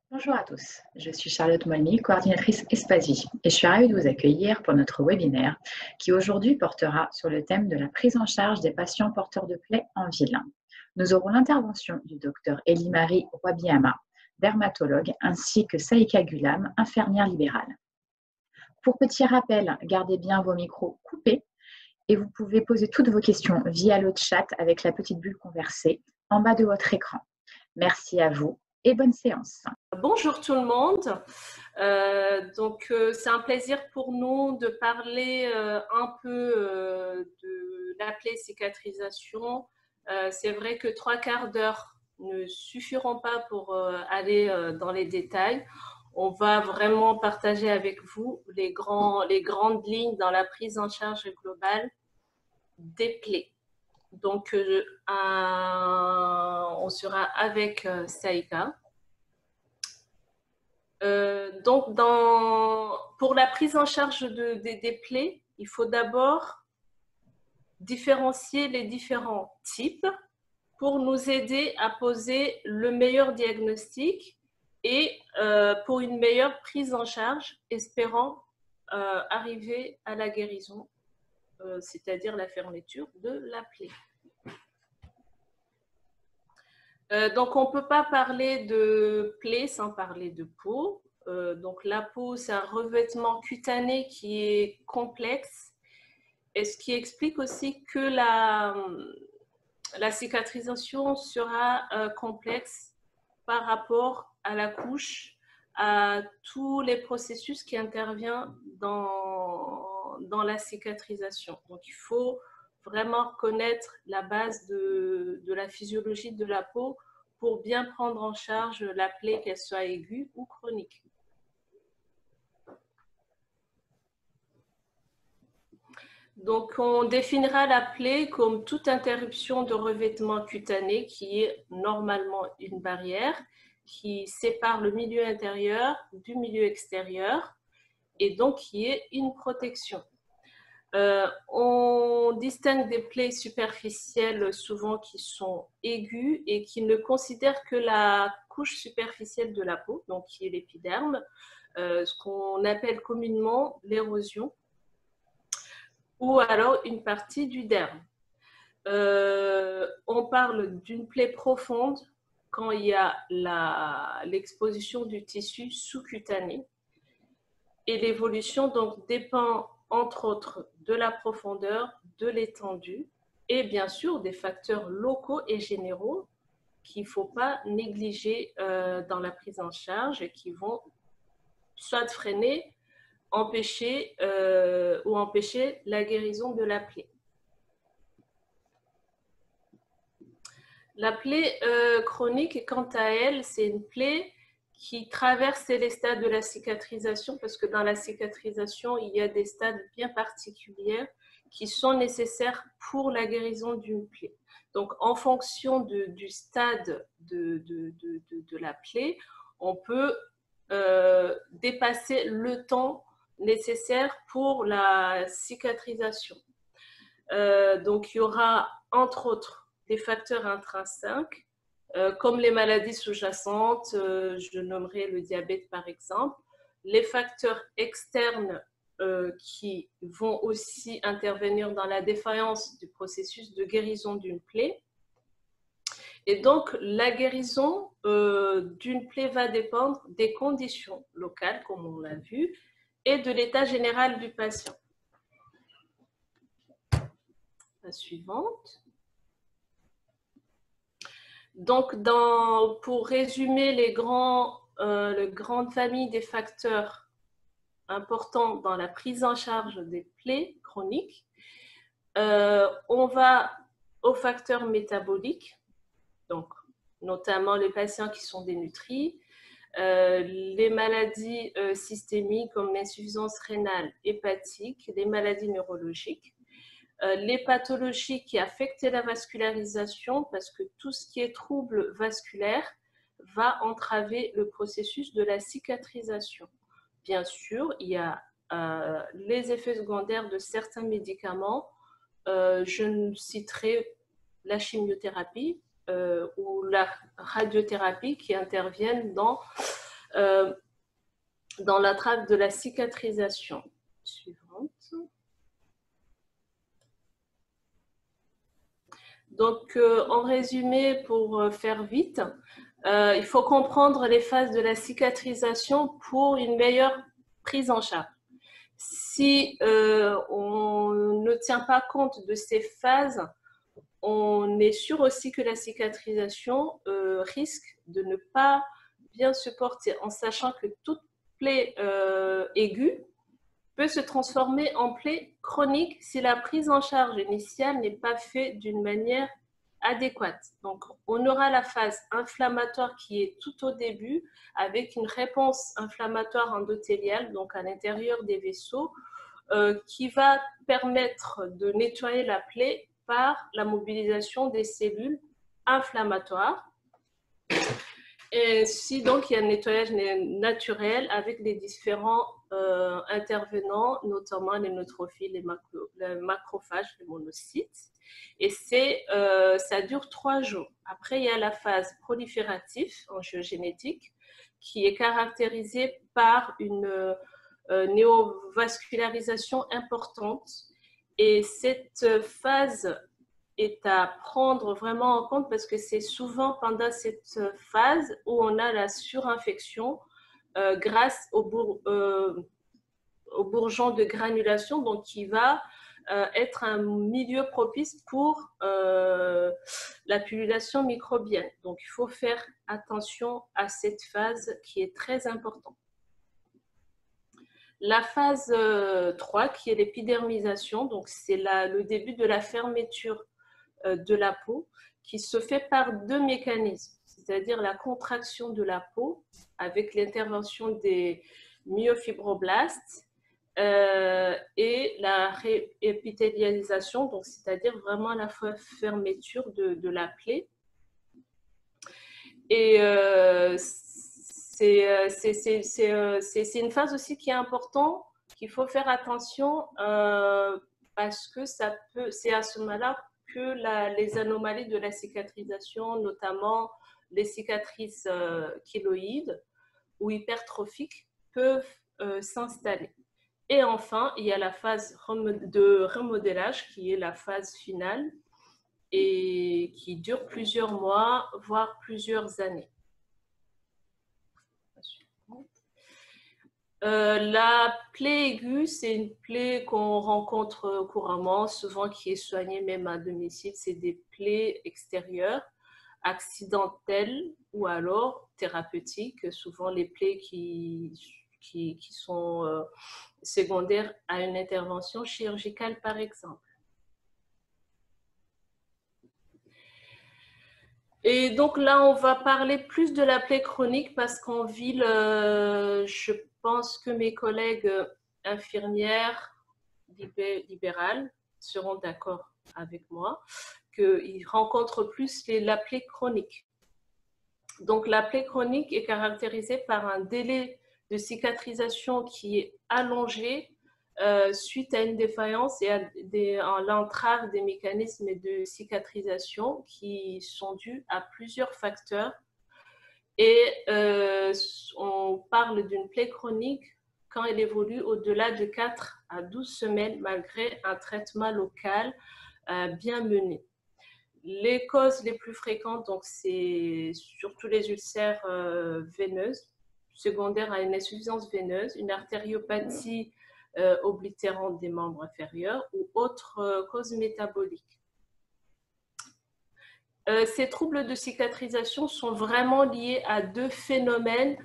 Bonjour à tous, je suis Charlotte Molny, coordinatrice Espasie, et je suis ravie de vous accueillir pour notre webinaire qui aujourd'hui portera sur le thème de la prise en charge des patients porteurs de plaies en ville. Nous aurons l'intervention du docteur Elie-Marie Wabiama, dermatologue, ainsi que Saïka Gulam, infirmière libérale. Pour petit rappel, gardez bien vos micros coupés et vous pouvez poser toutes vos questions via le chat avec la petite bulle conversée en bas de votre écran. Merci à vous et bonne séance. Bonjour tout le monde. C'est un plaisir pour nous de parler un peu de la plaie cicatrisation. C'est vrai que 3/4 d'heure ne suffiront pas pour aller dans les détails. On va vraiment partager avec vous les grandes lignes dans la prise en charge globale des plaies. Donc, on sera avec Saïka. Pour la prise en charge des plaies, il faut d'abord différencier les différents types pour nous aider à poser le meilleur diagnostic et pour une meilleure prise en charge, espérant arriver à la guérison, c'est-à-dire la fermeture de la plaie. Donc, on ne peut pas parler de plaie sans parler de peau. Donc, la peau, c'est un revêtement cutané qui est complexe et ce qui explique aussi que la cicatrisation sera complexe par rapport à la couche, à tous les processus qui interviennent dans la cicatrisation. Donc, il faut vraiment connaître la base de la physiologie de la peau pour bien prendre en charge la plaie, qu'elle soit aiguë ou chronique. Donc, on définira la plaie comme toute interruption de revêtement cutané qui est normalement une barrière qui sépare le milieu intérieur du milieu extérieur et donc qui est une protection. On distingue des plaies superficielles souvent qui sont aiguës et qui ne considèrent que la couche superficielle de la peau, donc qui est l'épiderme, ce qu'on appelle communément l'érosion, ou alors une partie du derme. On parle d'une plaie profonde quand il y a l'exposition du tissu sous-cutané. Et l'évolution donc dépend entre autres de la profondeur, de l'étendue et bien sûr des facteurs locaux et généraux qu'il ne faut pas négliger dans la prise en charge et qui vont soit freiner, empêcher ou empêcher la guérison de la plaie. La plaie chronique, quant à elle, c'est une plaie qui traverse les stades de la cicatrisation, parce que dans la cicatrisation, il y a des stades bien particuliers qui sont nécessaires pour la guérison d'une plaie. Donc, en fonction du stade de la plaie, on peut dépasser le temps nécessaire pour la cicatrisation. Donc, il y aura, entre autres, des facteurs intrinsèques, comme les maladies sous-jacentes, je nommerai le diabète par exemple, les facteurs externes qui vont aussi intervenir dans la défaillance du processus de guérison d'une plaie. Et donc, la guérison d'une plaie va dépendre des conditions locales, comme on l'a vu, et de l'état général du patient. La suivante. Donc, pour résumer les grandes familles des facteurs importants dans la prise en charge des plaies chroniques, on va aux facteurs métaboliques, donc notamment les patients qui sont dénutris, les maladies systémiques comme l'insuffisance rénale hépatique, les maladies neurologiques, les pathologies qui affectent la vascularisation, parce que tout ce qui est trouble vasculaire va entraver le processus de la cicatrisation. Bien sûr, il y a les effets secondaires de certains médicaments. Je citerai la chimiothérapie ou la radiothérapie qui interviennent dans dans la traque de la cicatrisation. Suivante. Donc, en résumé, pour faire vite, il faut comprendre les phases de la cicatrisation pour une meilleure prise en charge. Si on ne tient pas compte de ces phases, on est sûr aussi que la cicatrisation risque de ne pas bien se porter, en sachant que toute plaie aiguë peut se transformer en plaie chronique si la prise en charge initiale n'est pas faite d'une manière adéquate. Donc, on aura la phase inflammatoire qui est tout au début avec une réponse inflammatoire endothéliale, donc à l'intérieur des vaisseaux, qui va permettre de nettoyer la plaie par la mobilisation des cellules inflammatoires. Et si donc il y a un nettoyage naturel avec les différents intervenants, notamment les neutrophiles, les macrophages, les monocytes. Et ça dure 3 jours. Après, il y a la phase proliférative en génétique qui est caractérisée par une néovascularisation importante. Et cette phase est à prendre vraiment en compte parce que c'est souvent pendant cette phase où on a la surinfection grâce au bourgeon de granulation, donc qui va être un milieu propice pour la pullulation microbienne. Donc il faut faire attention à cette phase qui est très importante. La phase 3, qui est l'épidermisation, donc c'est le début de la fermeture de la peau, qui se fait par 2 mécanismes, c'est-à-dire la contraction de la peau avec l'intervention des myofibroblastes et la réépithélialisation, donc c'est-à-dire vraiment la fermeture de la plaie. Et c'est une phase aussi qui est importante, qu'il faut faire attention parce que c'est à ce moment-là que les anomalies de la cicatrisation, notamment les cicatrices kéloïdes ou hypertrophiques, peuvent s'installer. Et enfin, il y a la phase de remodélage qui est la phase finale et qui dure plusieurs mois, voire plusieurs années. La plaie aiguë, c'est une plaie qu'on rencontre couramment, souvent qui est soignée même à domicile. C'est des plaies extérieures, accidentelles ou alors thérapeutiques. Souvent les plaies qui sont secondaires à une intervention chirurgicale, par exemple. Et donc là, on va parler plus de la plaie chronique parce qu'en ville, je pense que mes collègues infirmières libérales seront d'accord avec moi qu'ils rencontrent plus la plaie chronique. Donc la plaie chronique est caractérisée par un délai de cicatrisation qui est allongé suite à une défaillance et à l'entrave des mécanismes de cicatrisation qui sont dus à plusieurs facteurs. Et on parle d'une plaie chronique quand elle évolue au-delà de 4 à 12 semaines malgré un traitement local bien mené. Les causes les plus fréquentes, donc c'est surtout les ulcères veineuses, secondaires à une insuffisance veineuse, une artériopathie oblitérante des membres inférieurs ou autres causes métaboliques. Ces troubles de cicatrisation sont vraiment liés à 2 phénomènes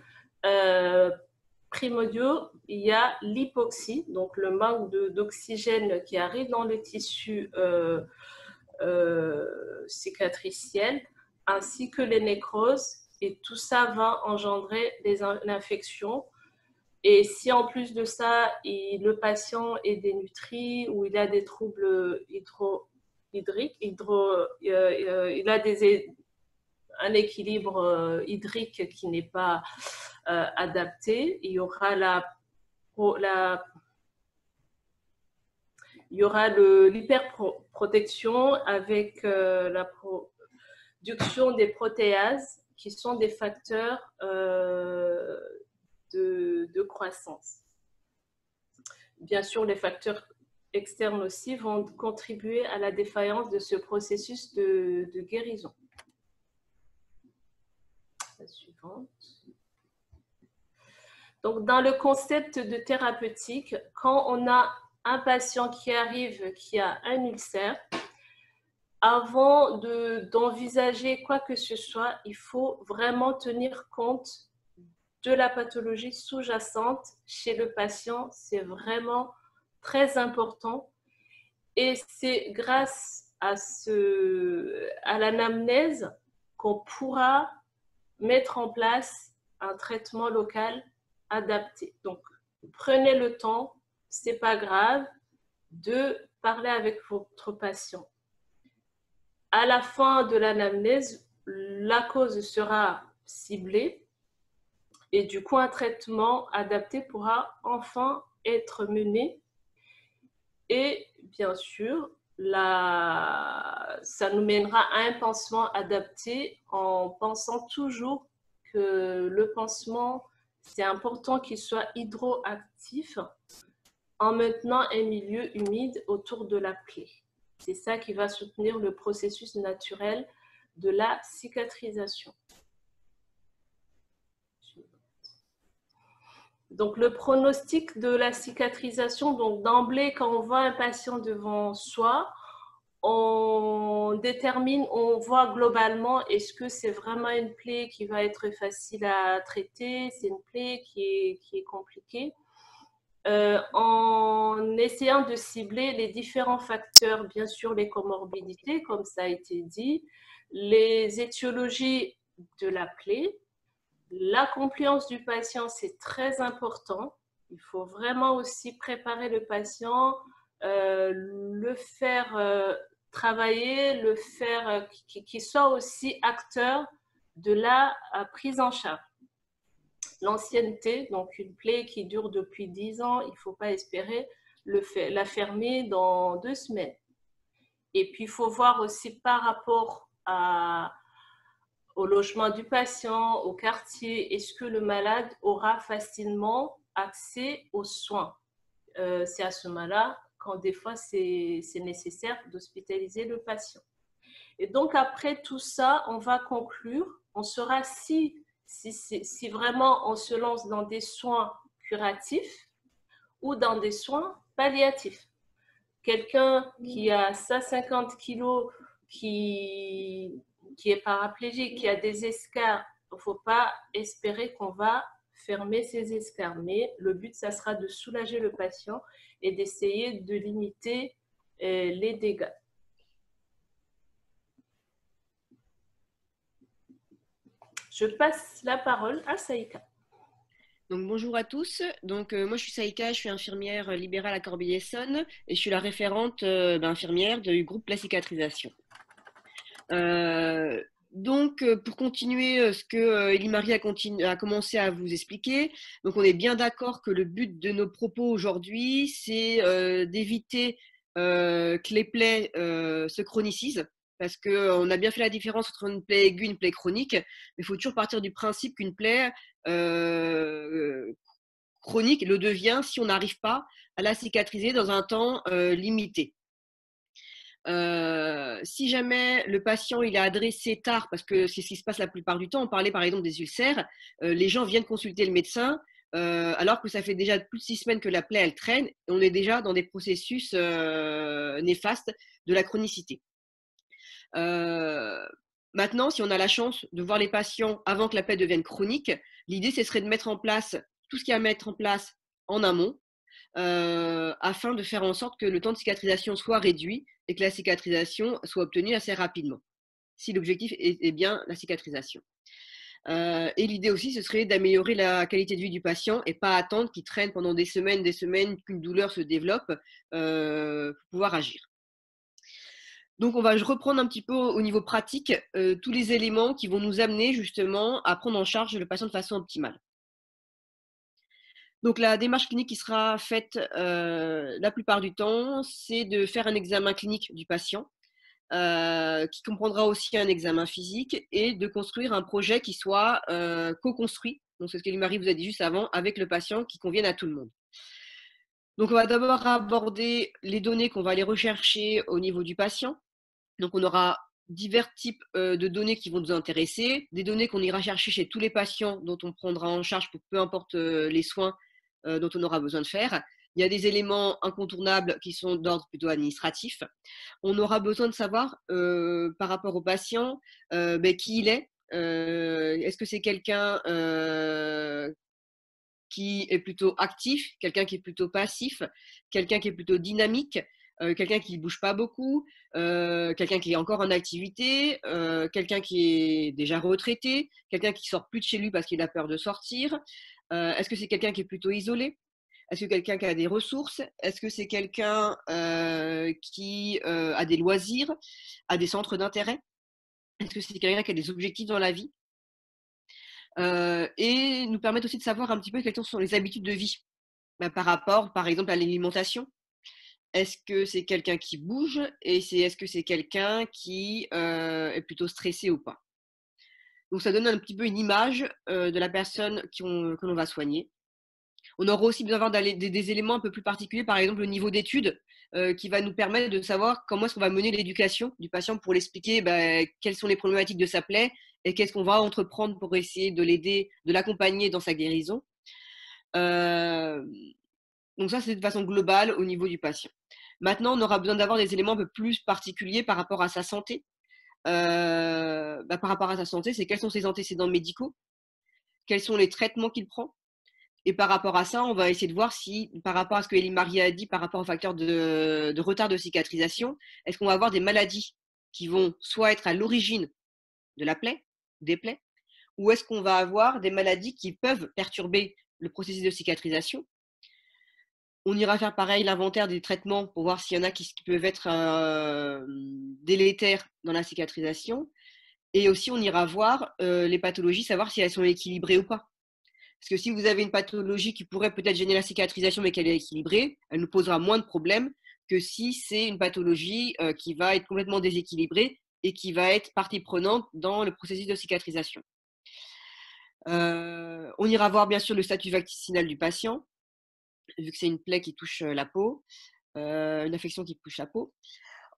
primordiaux. Il y a l'hypoxie, donc le manque d'oxygène qui arrive dans le tissu cicatriciel, ainsi que les nécroses, et tout ça va engendrer l'infection. Et si en plus de ça, le patient est dénutri ou il a des troubles hydriques, il a un équilibre hydrique qui n'est pas adapté, il y aura l'hyperprotection avec la production des protéases qui sont des facteurs de croissance. Bien sûr, les facteurs externes aussi vont contribuer à la défaillance de ce processus de guérison. La suivante. Donc, dans le concept de thérapeutique, quand on a un patient qui arrive, qui a un ulcère, avant d'envisager quoi que ce soit, il faut vraiment tenir compte de la pathologie sous-jacente chez le patient. C'est vraiment très important. Et c'est grâce à l'anamnèse qu'on pourra mettre en place un traitement local adapté. Donc, prenez le temps, c'est pas grave, de parler avec votre patient. À la fin de l'anamnèse, la cause sera ciblée et du coup, un traitement adapté pourra enfin être mené. Et bien sûr, ça nous mènera à un pansement adapté en pensant toujours que le pansement, c'est important qu'il soit hydroactif en maintenant un milieu humide autour de la plaie. C'est ça qui va soutenir le processus naturel de la cicatrisation. Donc, le pronostic de la cicatrisation, donc d'emblée, quand on voit un patient devant soi, on détermine, on voit globalement, est-ce que c'est vraiment une plaie qui va être facile à traiter, c'est une plaie qui est compliquée. En essayant de cibler les différents facteurs, bien sûr les comorbidités, comme ça a été dit, les étiologies de la plaie, la compliance du patient, c'est très important. Il faut vraiment aussi préparer le patient, le faire travailler, le faire qu'il soit aussi acteur de la prise en charge. L'ancienneté, donc une plaie qui dure depuis 10 ans, il ne faut pas espérer la fermer dans 2 semaines. Et puis, il faut voir aussi par rapport au logement du patient, au quartier, est-ce que le malade aura facilement accès aux soins? C'est à ce moment-là quand des fois c'est nécessaire d'hospitaliser le patient. Et donc après tout ça, on va conclure, on saura si vraiment on se lance dans des soins curatifs ou dans des soins palliatifs. Quelqu'un qui a 150 kilos, qui est paraplégique, qui a des escarres, il ne faut pas espérer qu'on va fermer ces escarres. Mais le but, ça sera de soulager le patient et d'essayer de limiter les dégâts. Je passe la parole à Saïka. Donc, bonjour à tous. Donc, moi, je suis Saïka, je suis infirmière libérale à Corbeil-Essonnes et je suis la référente infirmière du groupe La Cicatrisation. Donc, pour continuer ce que Elie-Marie a commencé à vous expliquer, donc on est bien d'accord que le but de nos propos aujourd'hui, c'est d'éviter que les plaies se chronicisent, parce qu'on a bien fait la différence entre une plaie aiguë et une plaie chronique, mais il faut toujours partir du principe qu'une plaie chronique le devient si on n'arrive pas à la cicatriser dans un temps limité. Si jamais le patient il est adressé tard, parce que c'est ce qui se passe la plupart du temps, on parlait par exemple des ulcères, les gens viennent consulter le médecin alors que ça fait déjà plus de 6 semaines que la plaie elle traîne, et on est déjà dans des processus néfastes de la chronicité. Maintenant, si on a la chance de voir les patients avant que la plaie devienne chronique, l'idée ce serait de mettre en place tout ce qu'il y a à mettre en place en amont, afin de faire en sorte que le temps de cicatrisation soit réduit et que la cicatrisation soit obtenue assez rapidement, si l'objectif est bien la cicatrisation. Et l'idée aussi, ce serait d'améliorer la qualité de vie du patient et pas attendre qu'il traîne pendant des semaines, qu'une douleur se développe pour pouvoir agir. Donc, on va reprendre un petit peu au niveau pratique tous les éléments qui vont nous amener justement à prendre en charge le patient de façon optimale. Donc, la démarche clinique qui sera faite la plupart du temps, c'est de faire un examen clinique du patient qui comprendra aussi un examen physique et de construire un projet qui soit co-construit. Donc, c'est ce qu'Elie-Marie vous a dit juste avant, avec le patient, qui convienne à tout le monde. Donc, on va d'abord aborder les données qu'on va aller rechercher au niveau du patient. Donc, on aura divers types de données qui vont nous intéresser, des données qu'on ira chercher chez tous les patients dont on prendra en charge pour peu importe les soins dont on aura besoin de faire. Il y a des éléments incontournables qui sont d'ordre plutôt administratif. On aura besoin de savoir par rapport au patient qui il est. Est-ce que c'est quelqu'un qui est plutôt actif, quelqu'un qui est plutôt passif, quelqu'un qui est plutôt dynamique, quelqu'un qui ne bouge pas beaucoup, quelqu'un qui est encore en activité, quelqu'un qui est déjà retraité, quelqu'un qui sort plus de chez lui parce qu'il a peur de sortir. Est-ce que c'est quelqu'un qui est plutôt isolé? Est-ce que quelqu'un qui a des ressources? Est-ce que c'est quelqu'un qui a des loisirs, a des centres d'intérêt? Est-ce que c'est quelqu'un qui a des objectifs dans la vie? Et nous permettre aussi de savoir un petit peu quelles sont les habitudes de vie par rapport, par exemple, à l'alimentation. Est-ce que c'est quelqu'un qui bouge et est-ce que c'est quelqu'un qui est plutôt stressé ou pas? Donc, ça donne un petit peu une image de la personne que l'on va soigner. On aura aussi besoin d'avoir des éléments un peu plus particuliers, par exemple le niveau d'études, qui va nous permettre de savoir comment est-ce qu'on va mener l'éducation du patient pour l'expliquer quelles sont les problématiques de sa plaie et qu'est-ce qu'on va entreprendre pour essayer de l'aider, de l'accompagner dans sa guérison. Donc ça, c'est de façon globale au niveau du patient. Maintenant, on aura besoin d'avoir des éléments un peu plus particuliers par rapport à sa santé. Par rapport à sa santé, c'est quels sont ses antécédents médicaux, quels sont les traitements qu'il prend. Et par rapport à ça, on va essayer de voir si, par rapport à ce que Elie-Marie a dit, par rapport aux facteurs de retard de cicatrisation, est-ce qu'on va avoir des maladies qui vont soit être à l'origine de la plaie, des plaies, ou est-ce qu'on va avoir des maladies qui peuvent perturber le processus de cicatrisation. On ira faire pareil l'inventaire des traitements pour voir s'il y en a qui peuvent être délétères dans la cicatrisation. Et aussi, on ira voir les pathologies, savoir si elles sont équilibrées ou pas. Parce que si vous avez une pathologie qui pourrait peut-être gêner la cicatrisation mais qu'elle est équilibrée, elle nous posera moins de problèmes que si c'est une pathologie qui va être complètement déséquilibrée et qui va être partie prenante dans le processus de cicatrisation. On ira voir bien sûr le statut vaccinal du patient, vu que c'est une plaie qui touche la peau, une infection qui touche la peau.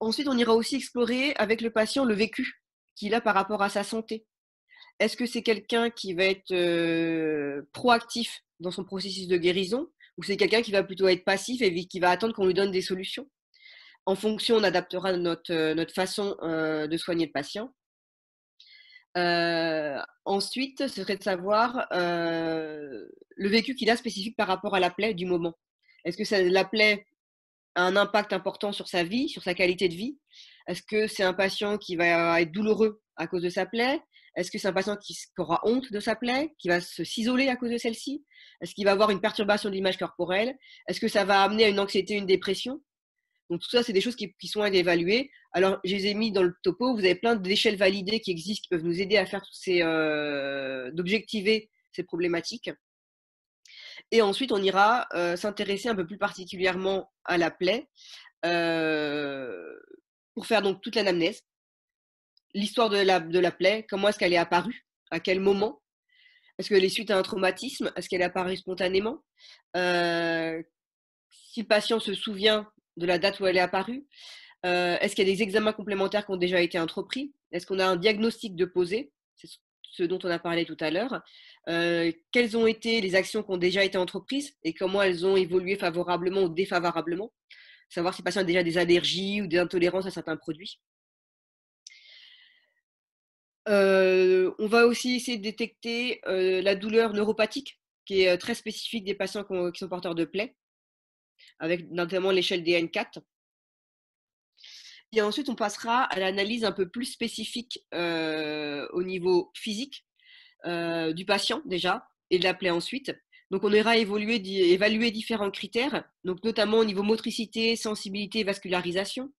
Ensuite, on ira aussi explorer avec le patient le vécu qu'il a par rapport à sa santé. Est-ce que c'est quelqu'un qui va être proactif dans son processus de guérison ou c'est quelqu'un qui va plutôt être passif et qui va attendre qu'on lui donne des solutions? En fonction, on adaptera notre façon de soigner le patient. Ensuite, ce serait de savoir le vécu qu'il a spécifique par rapport à la plaie du moment. Est-ce que la plaie a un impact important sur sa vie, sur sa qualité de vie? Est-ce que c'est un patient qui va être douloureux à cause de sa plaie? Est-ce que c'est un patient qui aura honte de sa plaie, qui va s'isoler à cause de celle-ci? Est-ce qu'il va avoir une perturbation de l'image corporelle? Est-ce que ça va amener à une anxiété, une dépression? Donc tout ça, c'est des choses qui sont à évaluer. Alors, je les ai mis dans le topo. Vous avez plein d'échelles validées qui existent, qui peuvent nous aider à faire d'objectiver ces problématiques. Et ensuite, on ira s'intéresser un peu plus particulièrement à la plaie pour faire donc toute l'anamnèse, l'histoire de la plaie, comment est-ce qu'elle est apparue, à quel moment, est-ce qu'elle est suite à un traumatisme, est-ce qu'elle est apparue spontanément, si le patient se souvient de la date où elle est apparue, est-ce qu'il y a des examens complémentaires qui ont déjà été entrepris, est-ce qu'on a un diagnostic de poser, c'est ce dont on a parlé tout à l'heure, quelles ont été les actions qui ont déjà été entreprises et comment elles ont évolué favorablement ou défavorablement, savoir si le patient a déjà des allergies ou des intolérances à certains produits. On va aussi essayer de détecter la douleur neuropathique qui est très spécifique des patients qui sont porteurs de plaies, avec notamment l'échelle des N4. Et ensuite, on passera à l'analyse un peu plus spécifique au niveau physique du patient déjà, et de la plaie ensuite. Donc, on ira évaluer différents critères, donc notamment au niveau motricité, sensibilité, vascularisation,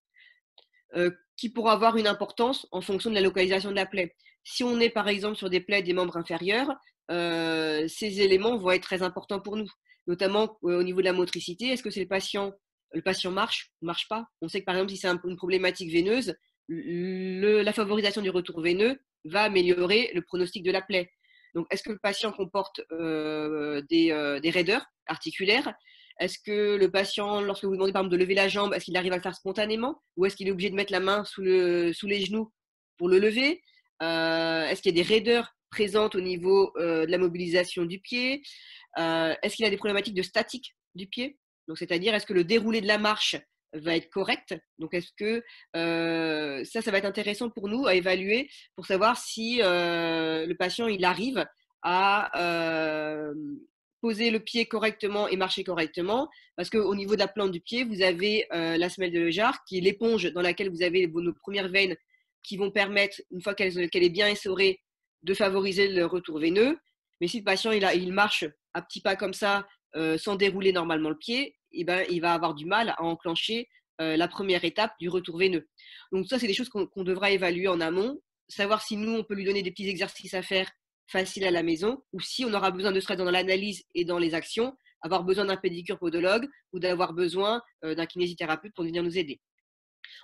qui pourra avoir une importance en fonction de la localisation de la plaie. Si on est par exemple sur des plaies des membres inférieurs, ces éléments vont être très importants pour nous, notamment au niveau de la motricité. Est-ce que c'est le patient marche pas? On sait que par exemple si c'est une problématique veineuse, la favorisation du retour veineux va améliorer le pronostic de la plaie. Donc, est-ce que le patient comporte des raideurs articulaires? Est-ce que le patient, lorsque vous demandez par exemple de lever la jambe, est-ce qu'il arrive à le faire spontanément? Ou est-ce qu'il est obligé de mettre la main sous les genoux pour le lever? Est-ce qu'il y a des raideurs présentes au niveau de la mobilisation du pied? Est-ce qu'il a des problématiques de statique du pied? Donc, c'est-à-dire, est-ce que le déroulé de la marche va être correct? Donc, est-ce que ça va être intéressant pour nous à évaluer pour savoir si le patient il arrive à poser le pied correctement et marcher correctement, parce qu'au niveau de la plante du pied, vous avez la semelle de Lejar, qui est l'éponge dans laquelle vous avez nos premières veines qui vont permettre, une fois qu'elle est bien essorée, de favoriser le retour veineux. Mais si le patient il marche à petits pas comme ça, sans dérouler normalement le pied, eh ben, il va avoir du mal à enclencher la première étape du retour veineux. Donc ça, c'est des choses qu'on devra évaluer en amont, savoir si nous, on peut lui donner des petits exercices à faire faciles à la maison, ou si on aura besoin de se dans l'analyse et dans les actions, avoir besoin d'un pédicure podologue ou d'avoir besoin d'un kinésithérapeute pour venir nous aider.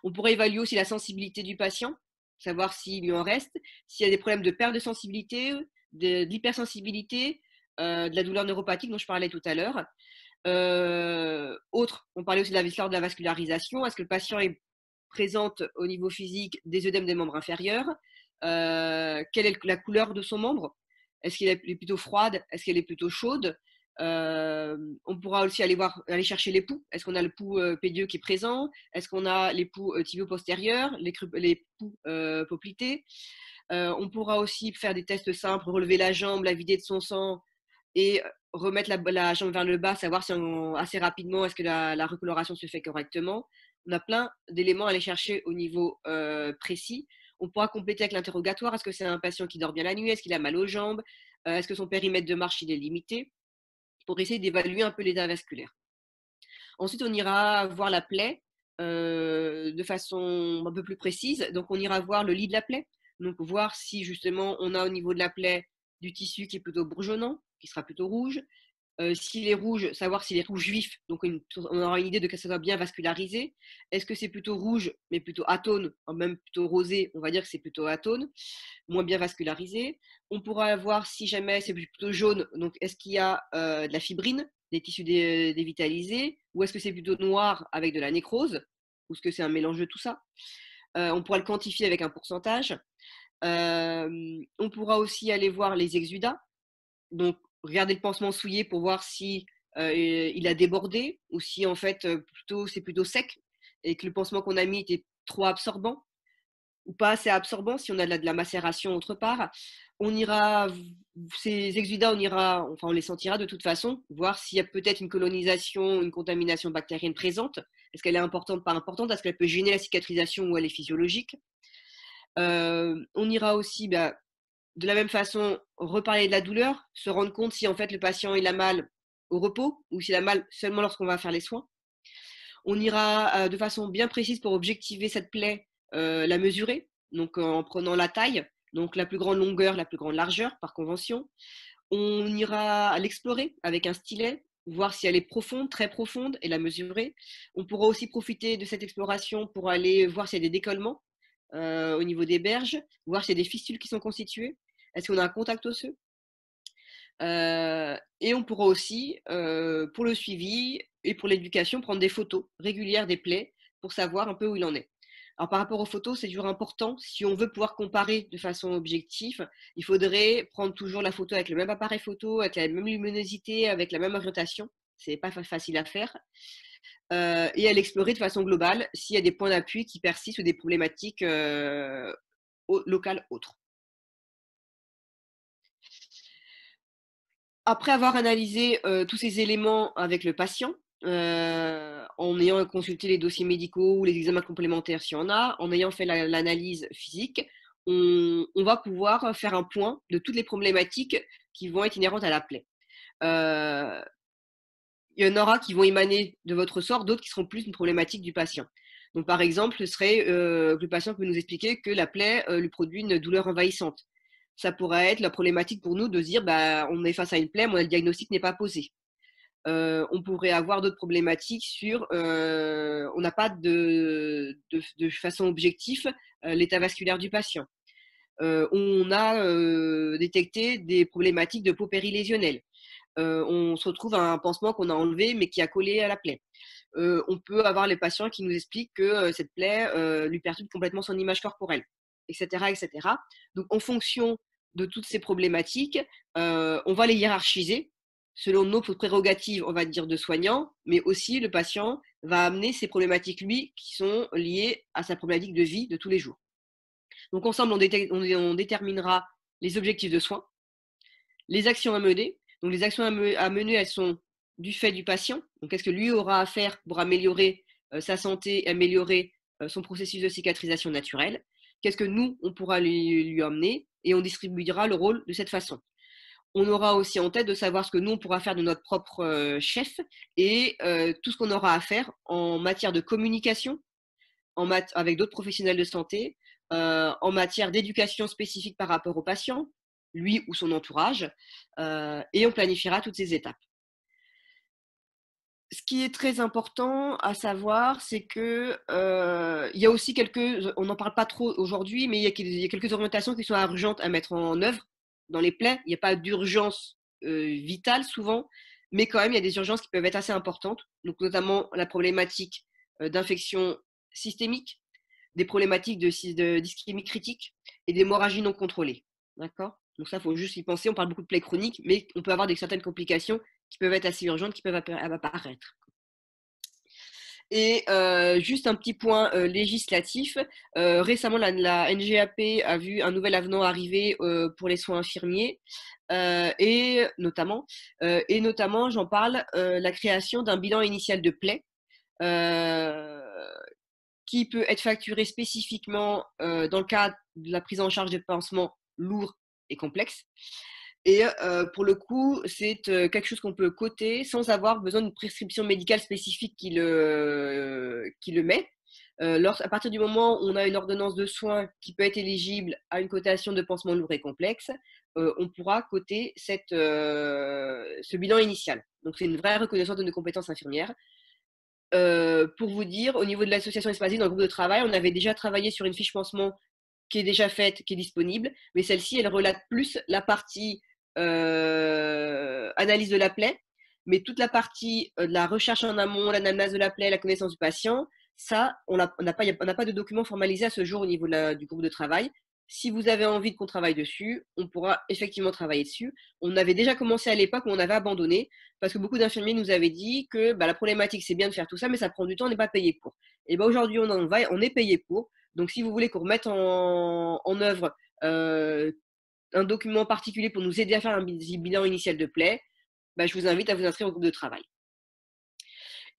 On pourrait évaluer aussi la sensibilité du patient, savoir s'il lui en reste, s'il y a des problèmes de perte de sensibilité, de l'hypersensibilité, de la douleur neuropathique dont je parlais tout à l'heure. On parlait aussi de l'histoire de la vascularisation. Est-ce que le patient est présente au niveau physique des œdèmes des membres inférieurs? Quelle est la couleur de son membre? Est-ce qu'elle est plutôt froide? Est-ce qu'elle est plutôt chaude? On pourra aussi aller chercher les poux. Est-ce qu'on a le pouls pédieux qui est présent? Est-ce qu'on a les poux tibio-postérieurs, les poux poplités? On pourra aussi faire des tests simples, relever la jambe, la vider de son sang et remettre la jambe vers le bas, savoir si assez rapidement est-ce que la recoloration se fait correctement. On a plein d'éléments à aller chercher au niveau précis. On pourra compléter avec l'interrogatoire. Est-ce que c'est un patient qui dort bien la nuit? Est-ce qu'il a mal aux jambes? Est-ce que son périmètre de marche il est limité? Pour essayer d'évaluer un peu l'état vasculaire. Ensuite, on ira voir la plaie de façon un peu plus précise. Donc, on ira voir le lit de la plaie. Donc, voir si justement on a au niveau de la plaie du tissu qui est plutôt bourgeonnant, qui sera plutôt rouge. S'il est rouge, savoir s'il est rouge vif. Donc, on aura une idée de que ça soit bien vascularisé. Est-ce que c'est plutôt rouge, mais plutôt atone, même plutôt rosé? On va dire que c'est plutôt atone, moins bien vascularisé. On pourra voir si jamais c'est plutôt jaune. Donc, est-ce qu'il y a de la fibrine, des tissus dévitalisés, ou est-ce que c'est plutôt noir avec de la nécrose, ou est-ce que c'est un mélange de tout ça? On pourra le quantifier avec un pourcentage. On pourra aussi aller voir les exudats. Donc, regarder le pansement souillé pour voir si il a débordé ou si en fait c'est plutôt sec et que le pansement qu'on a mis était trop absorbant ou pas assez absorbant, si on a de la macération autre part. Ces exudats, on les sentira de toute façon, voir s'il y a peut-être une colonisation, une contamination bactérienne présente. Est-ce qu'elle est importante, pas importante? Est-ce qu'elle peut gêner la cicatrisation ou elle est physiologique? On ira aussi, de la même façon, reparler de la douleur, se rendre compte si en fait le patient il a mal au repos ou s'il a mal seulement lorsqu'on va faire les soins. On ira de façon bien précise pour objectiver cette plaie, la mesurer, donc en prenant la taille, donc la plus grande longueur, la plus grande largeur par convention. On ira l'explorer avec un stylet, voir si elle est profonde, très profonde, et la mesurer. On pourra aussi profiter de cette exploration pour aller voir s'il y a des décollements au niveau des berges, voir s'il y a des fistules qui sont constituées. Est-ce qu'on a un contact osseux? Et on pourra aussi, pour le suivi et pour l'éducation, prendre des photos régulières des plaies pour savoir un peu où il en est. Alors, par rapport aux photos, c'est toujours important. Si on veut pouvoir comparer de façon objective, il faudrait prendre toujours la photo avec le même appareil photo, avec la même luminosité, avec la même orientation. Ce n'est pas facile à faire. Et à l'explorer de façon globale s'il y a des points d'appui qui persistent ou des problématiques locales autres. Après avoir analysé tous ces éléments avec le patient, en ayant consulté les dossiers médicaux ou les examens complémentaires s'il y en a, en ayant fait l'analyse physique, on va pouvoir faire un point de toutes les problématiques qui vont être inhérentes à la plaie. Il y en aura qui vont émaner de votre sort, d'autres qui seront plus une problématique du patient. Donc, par exemple, ce serait que le patient peut nous expliquer que la plaie lui produit une douleur envahissante. Ça pourrait être la problématique pour nous de se dire on est face à une plaie, mais le diagnostic n'est pas posé. on pourrait avoir d'autres problématiques sur, on n'a pas de façon objective l'état vasculaire du patient. On a détecté des problématiques de peau périlésionnelle. On se retrouve à un pansement qu'on a enlevé mais qui a collé à la plaie. On peut avoir les patients qui nous expliquent que cette plaie lui perturbe complètement son image corporelle, etc., etc. Donc, en fonction de toutes ces problématiques, on va les hiérarchiser selon nos prérogatives, on va dire, de soignants, mais aussi le patient va amener ses problématiques, lui, qui sont liées à sa problématique de vie de tous les jours. Donc, ensemble, on déterminera les objectifs de soins, les actions à mener. Donc, les actions à mener, elles sont du fait du patient. Donc, qu'est-ce que lui aura à faire pour améliorer sa santé, améliorer son processus de cicatrisation naturelle? Qu'est-ce que nous, on pourra lui emmener? Et on distribuera le rôle de cette façon. On aura aussi en tête de savoir ce que nous, on pourra faire de notre propre chef et tout ce qu'on aura à faire en matière de communication, avec d'autres professionnels de santé, en matière d'éducation spécifique par rapport au patient, lui ou son entourage, et on planifiera toutes ces étapes. Ce qui est très important à savoir, c'est que il y a aussi on n'en parle pas trop aujourd'hui, mais il y a quelques orientations qui sont urgentes à mettre en œuvre dans les plaies. Il n'y a pas d'urgence vitale souvent, mais quand même, il y a des urgences qui peuvent être assez importantes. Donc, notamment la problématique d'infection systémique, des problématiques d'ischémie critique et d'hémorragie non contrôlée. D'accord? Donc ça, il faut juste y penser. On parle beaucoup de plaies chroniques, mais on peut avoir certaines complications qui peuvent être assez urgentes, qui peuvent apparaître. Et juste un petit point législatif. Récemment, la NGAP a vu un nouvel avenant arriver pour les soins infirmiers. Et notamment, j'en parle, la création d'un bilan initial de plaie qui peut être facturé spécifiquement dans le cadre de la prise en charge de pansements lourds et complexes. Et pour le coup, c'est quelque chose qu'on peut coter sans avoir besoin d'une prescription médicale spécifique qui le met. À partir du moment où on a une ordonnance de soins qui peut être éligible à une cotation de pansements lourds et complexes, on pourra coter ce bilan initial. Donc, c'est une vraie reconnaissance de nos compétences infirmières. Pour vous dire, au niveau de l'association Espasie, dans le groupe de travail, on avait déjà travaillé sur une fiche pansement qui est déjà faite, qui est disponible, mais celle-ci, elle relate plus la partie analyse de la plaie, mais toute la partie de la recherche en amont, l'analyse de la plaie, la connaissance du patient, ça, on n'a pas de document formalisé à ce jour au niveau du groupe de travail. Si vous avez envie qu'on travaille dessus, on pourra effectivement travailler dessus. On avait déjà commencé à l'époque, mais on avait abandonné parce que beaucoup d'infirmiers nous avaient dit que la problématique, c'est bien de faire tout ça, mais ça prend du temps, on n'est pas payé pour. Et aujourd'hui, on est payé pour. Donc, si vous voulez qu'on remette en œuvre un document particulier pour nous aider à faire un bilan initial de plaie, je vous invite à vous inscrire au groupe de travail.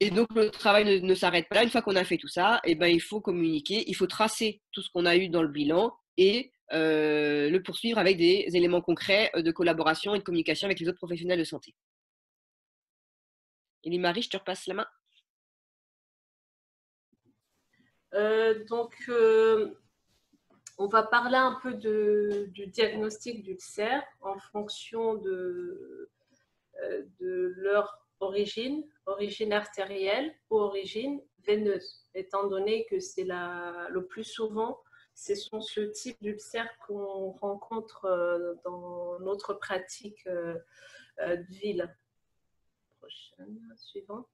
Et donc, le travail ne s'arrête pas là. Une fois qu'on a fait tout ça, il faut communiquer, il faut tracer tout ce qu'on a eu dans le bilan et le poursuivre avec des éléments concrets de collaboration et de communication avec les autres professionnels de santé. Élie-Marie, je te repasse la main. On va parler un peu du diagnostic d'ulcère en fonction de leur origine artérielle ou origine veineuse, étant donné que c'est le plus souvent, ce sont ce type d'ulcère qu'on rencontre dans notre pratique de ville. Prochaine, suivante.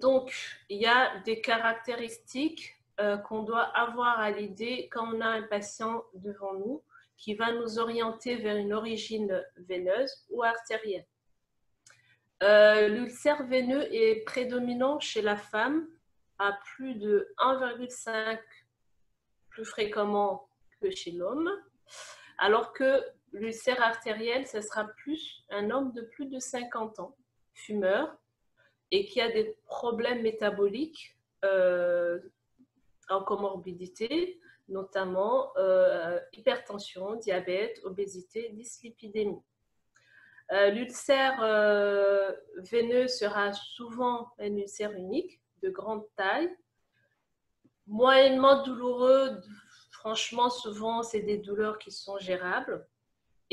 Donc, il y a des caractéristiques qu'on doit avoir à l'idée quand on a un patient devant nous qui va nous orienter vers une origine veineuse ou artérielle. L'ulcère veineux est prédominant chez la femme à plus de 1,5 plus fréquemment que chez l'homme, alors que l'ulcère artériel, ce sera plus un homme de plus de 50 ans, fumeur, et qui a des problèmes métaboliques en comorbidité, notamment hypertension, diabète, obésité, dyslipidémie. L'ulcère veineux sera souvent un ulcère unique, de grande taille, moyennement douloureux. Franchement, souvent, c'est des douleurs qui sont gérables.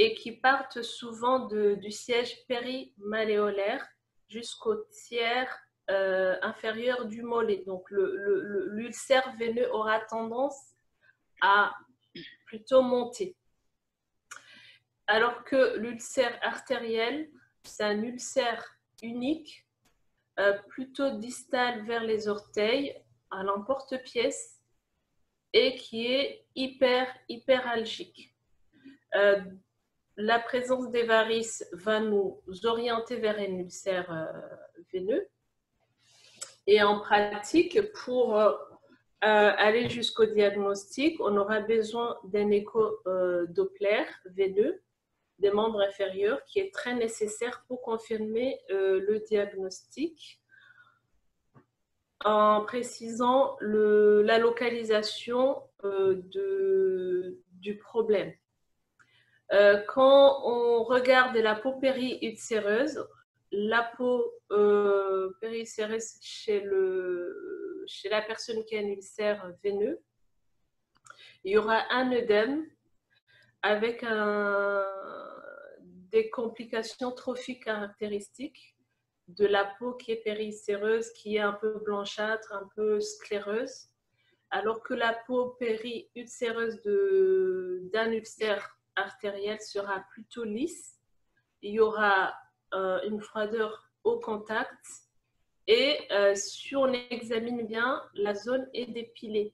et qui partent souvent du siège périmalléolaire jusqu'au tiers inférieur du mollet. Donc, l'ulcère veineux aura tendance à plutôt monter. Alors que l'ulcère artériel, c'est un ulcère unique, plutôt distal vers les orteils, à l'emporte-pièce, et qui est hyperalgique. La présence des varices va nous orienter vers un ulcère veineux. Et en pratique, pour aller jusqu'au diagnostic, on aura besoin d'un écho-Doppler veineux des membres inférieurs qui est très nécessaire pour confirmer le diagnostic en précisant la localisation du problème. Quand on regarde la peau périulcéreuse, la peau périulcéreuse chez la personne qui a un ulcère veineux, il y aura un œdème avec des complications trophiques caractéristiques de la peau qui est périulcéreuse, qui est un peu blanchâtre, un peu scléreuse, alors que la peau périulcéreuse d'un ulcère artériel sera plutôt lisse. Il y aura une froideur au contact et si on examine bien, la zone est dépilée.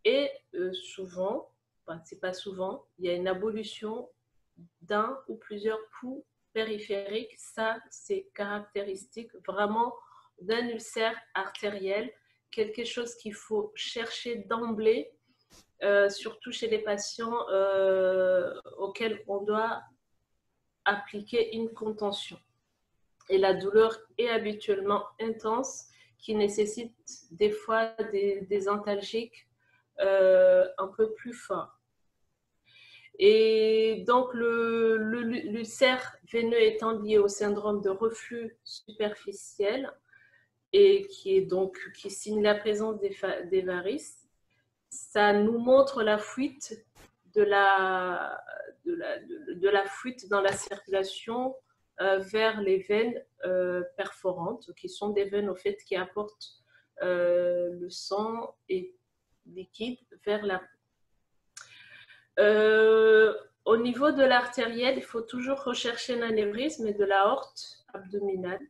Et souvent, c'est pas souvent, il y a une abolition d'un ou plusieurs poux périphériques. Ça, c'est caractéristique vraiment d'un ulcère artériel, quelque chose qu'il faut chercher d'emblée, surtout chez les patients auxquels on doit appliquer une contention. Et la douleur est habituellement intense, qui nécessite des fois des antalgiques un peu plus forts. Et donc, l'ulcère veineux étant lié au syndrome de reflux superficiel et qui signe la présence des varices, ça nous montre la fuite de la fuite dans la circulation vers les veines perforantes, qui sont des veines au fait qui apportent le sang et liquide vers la peau. Au niveau de l'artérielle, il faut toujours rechercher l'anévrisme de l'aorte abdominale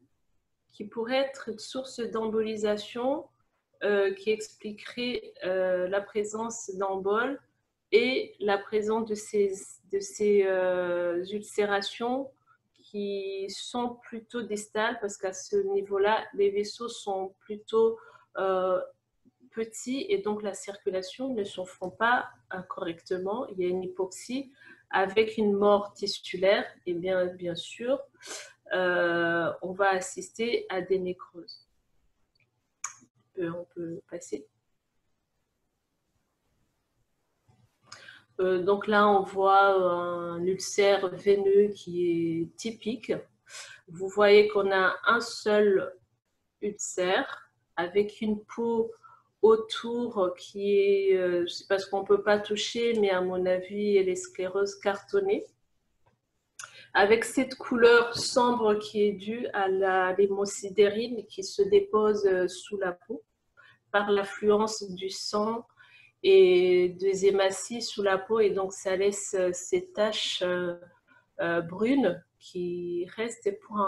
qui pourrait être une source d'embolisation qui expliquerait la présence d'emboles et la présence de ces ulcérations qui sont plutôt distales parce qu'à ce niveau-là, les vaisseaux sont plutôt petits et donc la circulation ne se fait pas correctement. Il y a une hypoxie avec une mort tissulaire et bien sûr, on va assister à des nécroses. On peut passer. Donc là, on voit un ulcère veineux qui est typique. Vous voyez qu'on a un seul ulcère avec une peau autour qui est, c'est parce qu'on ne peut pas toucher, mais à mon avis, elle est sclérose cartonnée. Avec cette couleur sombre qui est due à l'hémosidérine qui se dépose sous la peau par l'affluence du sang et des hématies sous la peau, et donc ça laisse ces taches brunes qui restent pour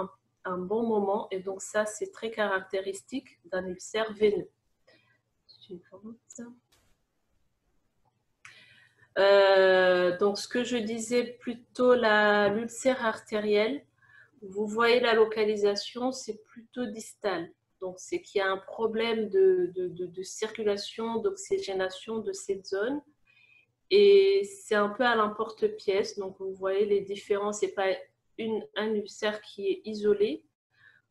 un bon moment, et donc ça c'est très caractéristique d'un ulcère veineux. Donc ce que je disais plutôt, l'ulcère artériel, vous voyez la localisation, c'est plutôt distal. Donc c'est qu'il y a un problème de circulation, d'oxygénation de cette zone. Et c'est un peu à l'emporte-pièce. Donc vous voyez les différences, c'est pas un ulcère qui est isolé.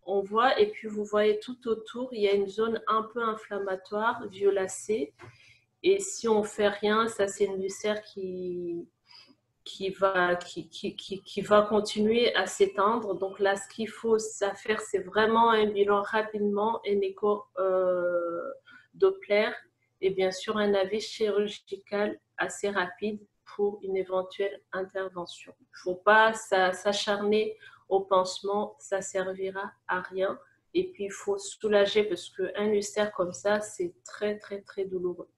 On voit, et puis vous voyez tout autour, il y a une zone un peu inflammatoire, violacée. Et si on ne fait rien, ça c'est une ulcère qui va continuer à s'étendre. Donc là, ce qu'il faut faire, c'est vraiment un bilan rapidement, un écho Doppler et bien sûr un avis chirurgical assez rapide pour une éventuelle intervention. Il ne faut pas s'acharner au pansement, ça servira à rien. Et puis, il faut soulager parce qu'un ulcère comme ça, c'est très, très, très douloureux.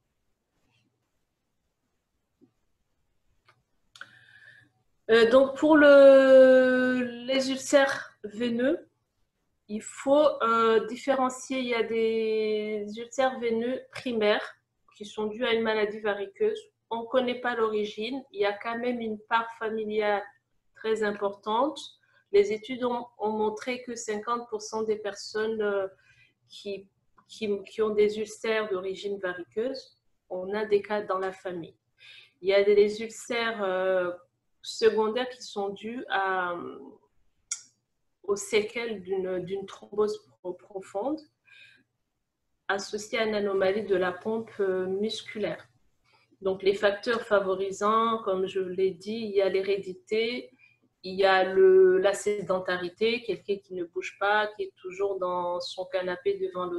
Donc, pour les ulcères veineux, il faut différencier. Il y a des ulcères veineux primaires qui sont dus à une maladie variqueuse. On ne connaît pas l'origine. Il y a quand même une part familiale très importante. Les études ont montré que 50% des personnes qui ont des ulcères d'origine variqueuse, on a des cas dans la famille. Il y a des ulcères secondaires qui sont dus aux séquelles d'une thrombose profonde associée à une anomalie de la pompe musculaire. Donc, les facteurs favorisants, comme je l'ai dit, il y a l'hérédité, il y a la sédentarité, quelqu'un qui ne bouge pas, qui est toujours dans son canapé devant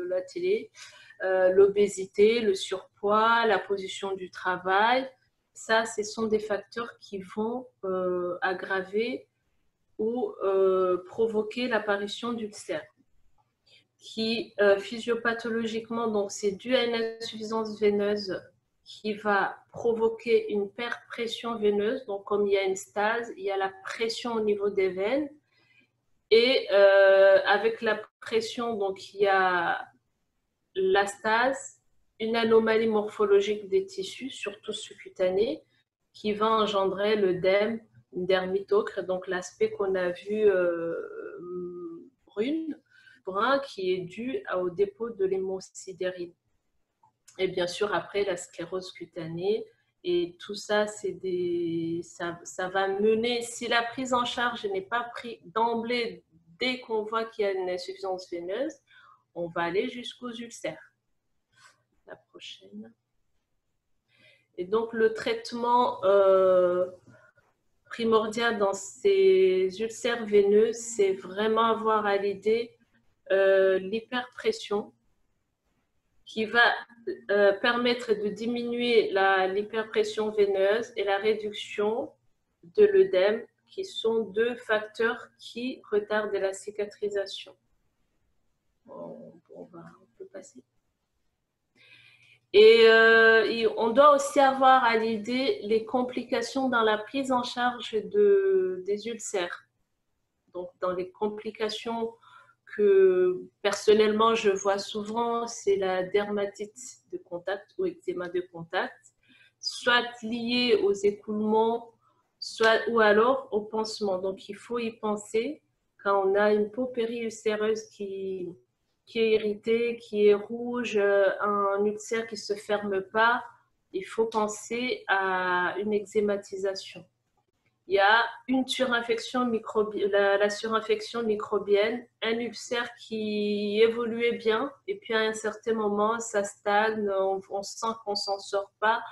la télé, l'obésité, le surpoids, la position du travail. Ça, ce sont des facteurs qui vont aggraver ou provoquer l'apparition d'ulcères. Qui physiopathologiquement, donc c'est dû à une insuffisance veineuse qui va provoquer une perpression veineuse. Donc comme il y a une stase, il y a la pression au niveau des veines. Et avec la pression, donc il y a la stase, une anomalie morphologique des tissus, surtout sous-cutanés, qui va engendrer l'œdème, une dermite ocre, donc l'aspect qu'on a vu brun, qui est dû au dépôt de l'hémosidérine. Et bien sûr, après, la sclérose cutanée. Et tout ça, ça va mener, si la prise en charge n'est pas prise d'emblée, dès qu'on voit qu'il y a une insuffisance veineuse, on va aller jusqu'aux ulcères. La prochaine. Et donc, le traitement primordial dans ces ulcères veineux, c'est vraiment avoir à l'idée l'hyperpression qui va permettre de diminuer l'hyperpression veineuse et la réduction de l'œdème, qui sont deux facteurs qui retardent la cicatrisation. On peut passer. Et on doit aussi avoir à l'idée les complications dans la prise en charge des ulcères. Donc, dans les complications que personnellement je vois souvent, c'est la dermatite de contact ou eczéma de contact, soit liée aux écoulements, ou alors au pansement. Donc il faut y penser quand on a une peau périulcéreuse qui est irritée, qui est rouge, un ulcère qui ne se ferme pas, il faut penser à une eczématisation. Il y a une surinfection la surinfection microbienne, un ulcère qui évoluait bien et puis à un certain moment ça stagne, on sent qu'on ne s'en sort pas.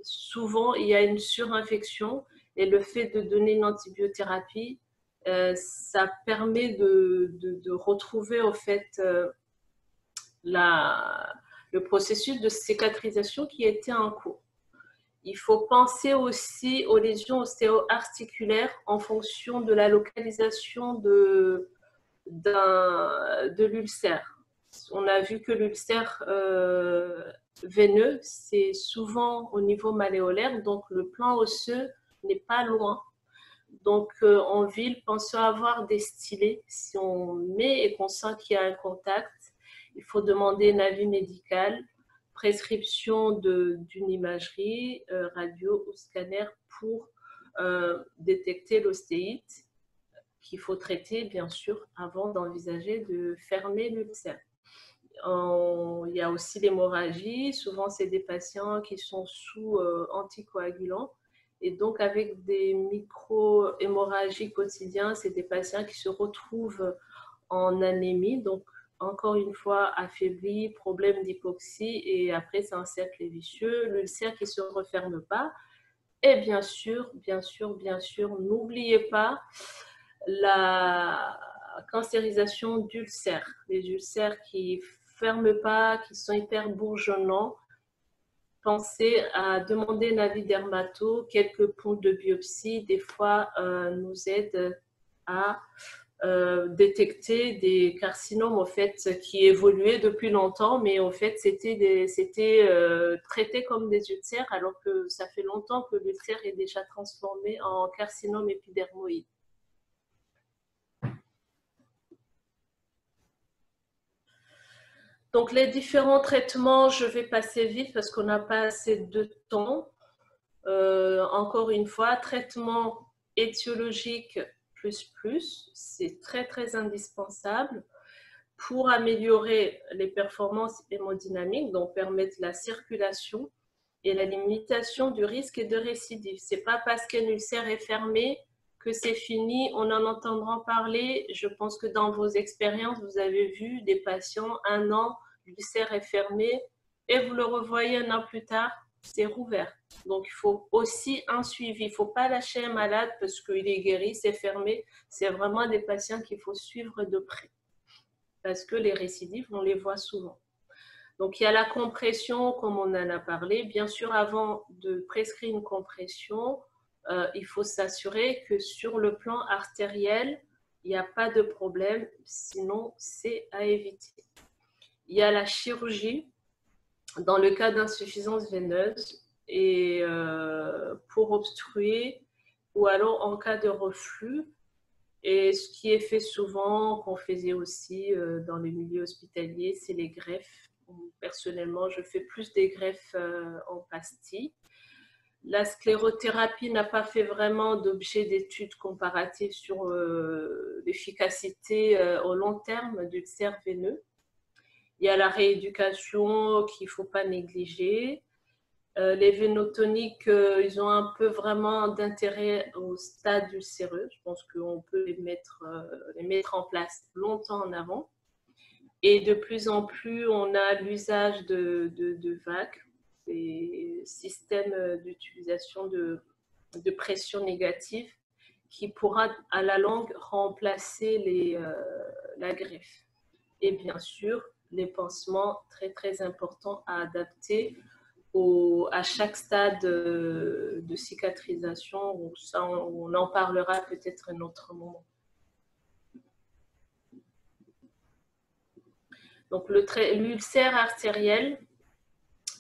Souvent il y a une surinfection et le fait de donner une antibiothérapie, ça permet de retrouver au fait le processus de cicatrisation qui était en cours. Il faut penser aussi aux lésions ostéo-articulaires en fonction de la localisation de l'ulcère. On a vu que l'ulcère veineux, c'est souvent au niveau malléolaire, donc le plan osseux n'est pas loin. Donc en ville, pensons avoir des stylets. Si on met et qu'on sent qu'il y a un contact, il faut demander un avis médical, prescription d'une imagerie, radio ou scanner pour détecter l'ostéite qu'il faut traiter, bien sûr, avant d'envisager de fermer l'ulcère. Il y a aussi l'hémorragie. Souvent, c'est des patients qui sont sous anticoagulants. Et donc, avec des micro-hémorragies quotidiennes, c'est des patients qui se retrouvent en anémie. Donc, encore une fois, affaibli, problème d'hypoxie, et après, c'est un cercle vicieux. L'ulcère qui ne se referme pas. Et bien sûr, n'oubliez pas la cancérisation d'ulcères. Les ulcères qui ne ferment pas, qui sont hyper bourgeonnants, penser à demander un avis dermato. Quelques poules de biopsie, des fois, nous aident à détecter des carcinomes, au fait, qui évoluaient depuis longtemps, mais au fait, c'était traité comme des ulcères, alors que ça fait longtemps que l'ulcère est déjà transformé en carcinome épidermoïde. Donc, les différents traitements, je vais passer vite parce qu'on n'a pas assez de temps. Encore une fois, traitement étiologique plus, c'est très indispensable pour améliorer les performances hémodynamiques, donc permettre la circulation et la limitation du risque de récidive. Ce n'est pas parce qu'un ulcère est fermé que c'est fini, on en entendra parler. Je pense que dans vos expériences, vous avez vu des patients, 1 an, l'ulcère est fermé, et vous le revoyez 1 an plus tard, c'est rouvert. Donc, il faut aussi un suivi. Il ne faut pas lâcher un malade parce qu'il est guéri, c'est fermé. C'est vraiment des patients qu'il faut suivre de près parce que les récidives, on les voit souvent. Donc, il y a la compression, comme on en a parlé. Bien sûr, avant de prescrire une compression, il faut s'assurer que sur le plan artériel, il n'y a pas de problème, sinon c'est à éviter. Il y a la chirurgie dans le cas d'insuffisance veineuse et pour obstruer ou alors en cas de reflux. Et ce qui est fait souvent, qu'on faisait aussi dans les milieux hospitaliers, c'est les greffes. Personnellement, je fais plus des greffes en pastilles. La sclérothérapie n'a pas fait vraiment d'objet d'études comparatives sur l'efficacité au long terme d'ulcère veineux. Il y a la rééducation qu'il ne faut pas négliger. Les vénotoniques, ils ont un peu vraiment d'intérêt au stade ulcéreux. Je pense qu'on peut les mettre en place longtemps en avant. Et de plus en plus, on a l'usage de VAC, des systèmes d'utilisation de pression négative qui pourra à la longue remplacer la greffe. Et bien sûr, les pansements très importants à adapter à chaque stade de cicatrisation. Ça, on en parlera peut-être un autre moment. Donc, l'ulcère artériel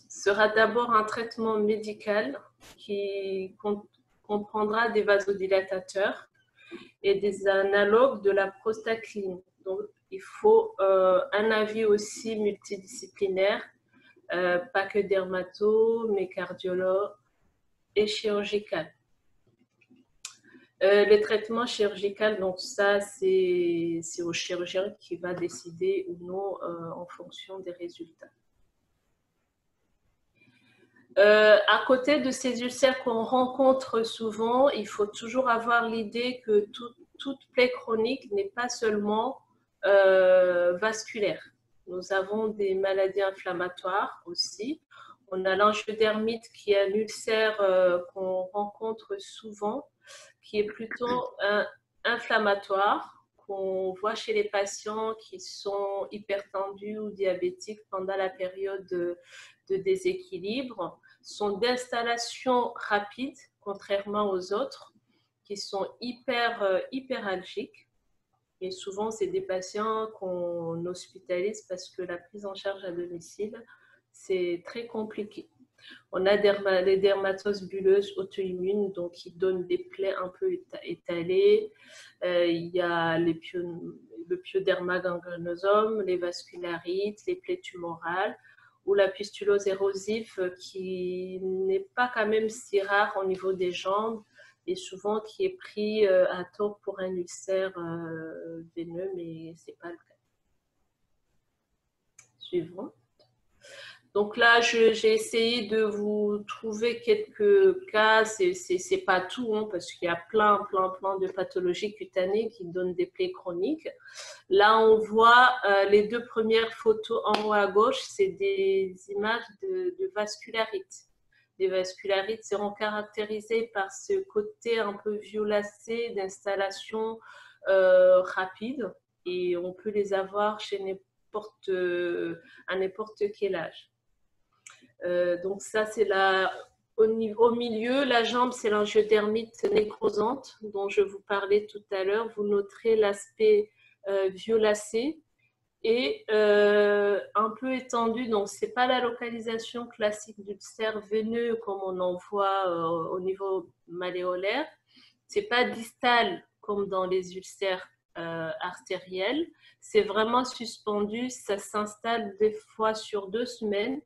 sera d'abord un traitement médical qui comprendra des vasodilatateurs et des analogues de la prostaglandine. Donc, il faut un avis aussi multidisciplinaire, pas que dermato, mais cardiologue et chirurgical. Les traitements chirurgicaux, donc ça, c'est au chirurgien qui va décider ou non en fonction des résultats. À côté de ces ulcères qu'on rencontre souvent, il faut toujours avoir l'idée que toute plaie chronique n'est pas seulement vasculaire. Nous avons des maladies inflammatoires aussi. On a l'angiodermite qui est un ulcère qu'on rencontre souvent, qui est plutôt inflammatoire, qu'on voit chez les patients qui sont hypertendus ou diabétiques pendant la période de déséquilibre, sont d'installation rapide, contrairement aux autres, qui sont hyperalgiques. Et souvent, c'est des patients qu'on hospitalise parce que la prise en charge à domicile, c'est très compliqué. On a les dermatoses bulleuses auto-immunes, donc qui donnent des plaies un peu étalées. Il y a le pyoderma gangrenosum, les vascularites, les plaies tumorales, ou la pustulose érosive qui n'est pas quand même si rare au niveau des jambes et souvent qui est pris à tort pour un ulcère veineux, mais ce n'est pas le cas. Suivant. Donc là, j'ai essayé de vous trouver quelques cas. C'est pas tout, hein, parce qu'il y a plein de pathologies cutanées qui donnent des plaies chroniques. Là, on voit les 2 premières photos en haut à gauche, c'est des images de vascularites. Les vascularites seront caractérisées par ce côté un peu violacé d'installation rapide et on peut les avoir chez à n'importe quel âge. Donc ça, c'est au milieu. La jambe, c'est l'angiodermite nécrosante dont je vous parlais tout à l'heure. Vous noterez l'aspect violacé et un peu étendu. Donc, ce n'est pas la localisation classique d'ulcère veineux comme on en voit au niveau malléolaire. Ce n'est pas distal comme dans les ulcères artériels. C'est vraiment suspendu. Ça s'installe des fois sur 2 semaines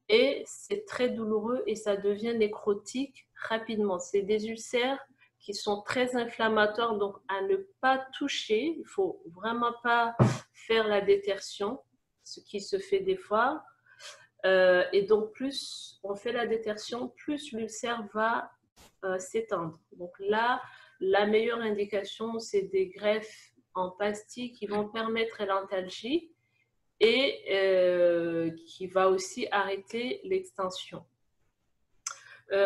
et c'est très douloureux et ça devient nécrotique rapidement. C'est des ulcères qui sont très inflammatoires, donc à ne pas toucher. Il ne faut vraiment pas faire la détertion, ce qui se fait des fois. Et donc, plus on fait la détertion, plus l'ulcère va s'étendre. Donc là, la meilleure indication, c'est des greffes en pastilles qui vont permettre l'antalgie et qui va aussi arrêter l'extension.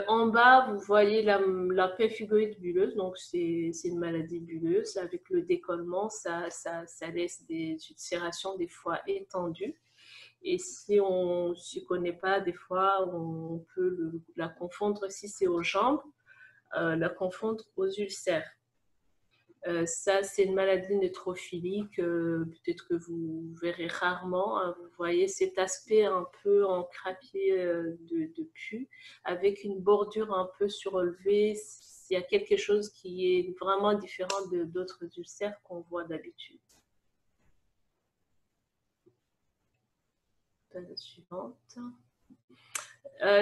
En bas, vous voyez la pemphigoïde bulleuse, donc c'est une maladie bulleuse. Avec le décollement, ça laisse des ulcérations des fois étendues. Et si on ne s'y connaît pas, des fois, on peut la confondre, si c'est aux jambes, la confondre aux ulcères. Ça, c'est une maladie neutrophilique, peut-être que vous verrez rarement. Hein. Vous voyez cet aspect un peu encrapié de pus, avec une bordure un peu surélevée. Il y a quelque chose qui est vraiment différent d'autres ulcères qu'on voit d'habitude. La suivante.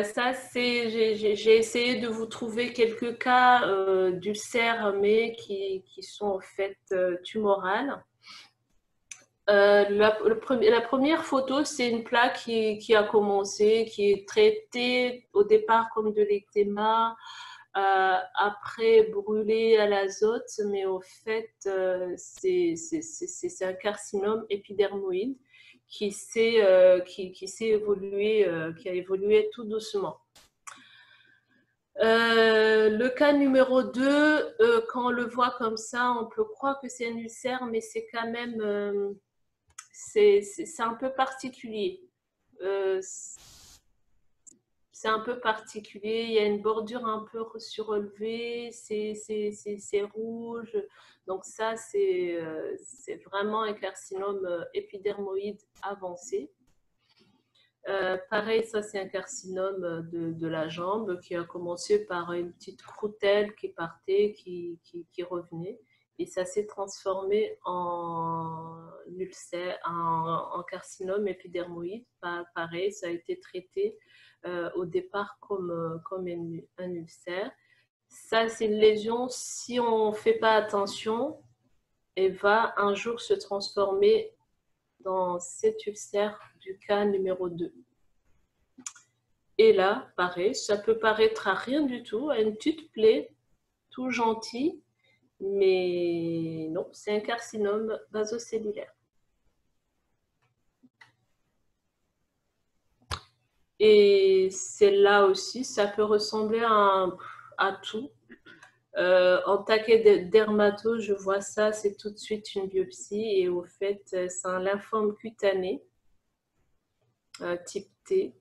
Ça, j'ai essayé de vous trouver quelques cas d'ulcères, mais qui sont en fait tumorales. La première photo, c'est une plaque qui a commencé, qui est traitée au départ comme de l'eczéma, après brûlée à l'azote, mais au fait, c'est un carcinome épidermoïde qui a évolué tout doucement. Le cas numéro 2, quand on le voit comme ça, on peut croire que c'est un ulcère, mais c'est quand même c'est un peu particulier. C'est un peu particulier, il y a une bordure un peu surélevée, c'est rouge. Donc ça, c'est vraiment un carcinome épidermoïde avancé. Pareil, ça c'est un carcinome de la jambe qui a commencé par une petite croûtelle qui partait, qui revenait. Et ça s'est transformé en ulcère, en carcinome épidermoïde. Pareil, ça a été traité au départ comme un ulcère. Ça, c'est une lésion, si on ne fait pas attention, elle va un jour se transformer dans cet ulcère du cas numéro 2. Et là, pareil, ça peut paraître à rien du tout, à une petite plaie, tout gentil, mais non, c'est un carcinome vasocellulaire. Et c'est là aussi, ça peut ressembler à tout. En taquet dermato, je vois ça, c'est tout de suite une biopsie et au fait, c'est un lymphome cutané type T.